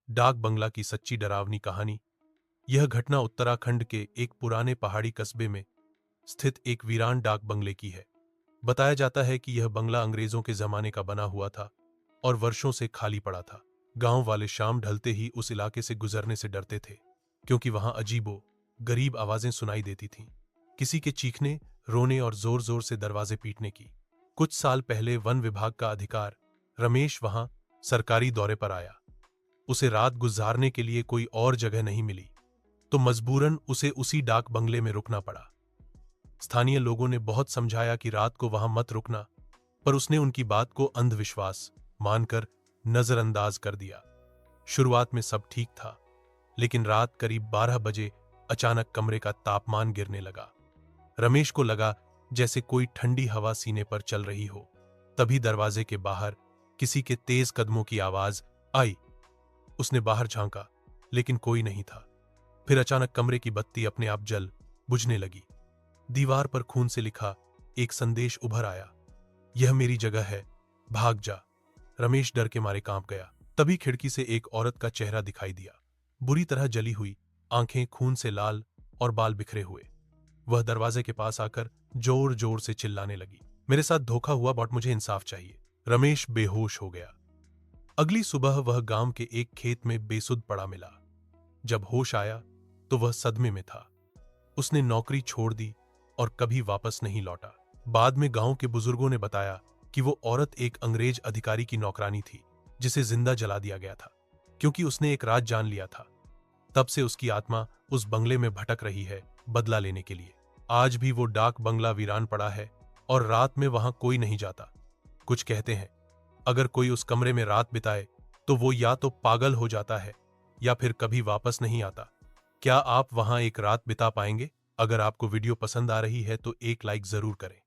डाक बंगला की सच्ची डरावनी कहानी। यह घटना उत्तराखंड के एक पुराने पहाड़ी कस्बे में स्थित एक वीरान डाक बंगले की है। बताया जाता है कि यह बंगला अंग्रेजों के जमाने का बना हुआ था और वर्षों से खाली पड़ा था। गांव वाले शाम ढलते ही उस इलाके से गुजरने से डरते थे, क्योंकि वहां अजीबो गरीब आवाजें सुनाई देती थीं, किसी के चीखने, रोने और जोर जोर से दरवाजे पीटने की। कुछ साल पहले वन विभाग का अधिकार रमेश वहां सरकारी दौरे पर आया। उसे रात गुजारने के लिए कोई और जगह नहीं मिली, तो मजबूरन उसे उसी डाक बंगले में रुकना पड़ा। स्थानीय लोगों ने बहुत समझाया कि रात को वहां मत रुकना, पर उसने उनकी बात को अंधविश्वास मानकर नजरअंदाज कर दिया। शुरुआत में सब ठीक था, लेकिन रात करीब 12 बजे अचानक कमरे का तापमान गिरने लगा। रमेश को लगा जैसे कोई ठंडी हवा सीने पर चल रही हो। तभी दरवाजे के बाहर किसी के तेज कदमों की आवाज आई। उसने बाहर झांका, लेकिन कोई नहीं था। फिर अचानक कमरे की बत्ती अपने आप जल बुझने लगी। दीवार पर खून से लिखा एक संदेश उभर आया, यह मेरी जगह है, भाग जा। रमेश डर के मारे कांप गया। तभी खिड़की से एक औरत का चेहरा दिखाई दिया, बुरी तरह जली हुई, आंखें खून से लाल और बाल बिखरे हुए। वह दरवाजे के पास आकर जोर जोर से चिल्लाने लगी, मेरे साथ धोखा हुआ बॉट, मुझे इंसाफ चाहिए। रमेश बेहोश हो गया। अगली सुबह वह गांव के एक खेत में बेसुध पड़ा मिला। जब होश आया तो वह सदमे में था। उसने नौकरी छोड़ दी और कभी वापस नहीं लौटा। बाद में गांव के बुजुर्गों ने बताया कि वो औरत एक अंग्रेज अधिकारी की नौकरानी थी, जिसे जिंदा जला दिया गया था, क्योंकि उसने एक राज जान लिया था। तब से उसकी आत्मा उस बंगले में भटक रही है, बदला लेने के लिए। आज भी वो डाक बंगला वीरान पड़ा है और रात में वहां कोई नहीं जाता। कुछ कहते हैं अगर कोई उस कमरे में रात बिताए तो वो या तो पागल हो जाता है या फिर कभी वापस नहीं आता। क्या आप वहां एक रात बिता पाएंगे? अगर आपको वीडियो पसंद आ रही है तो एक लाइक जरूर करें।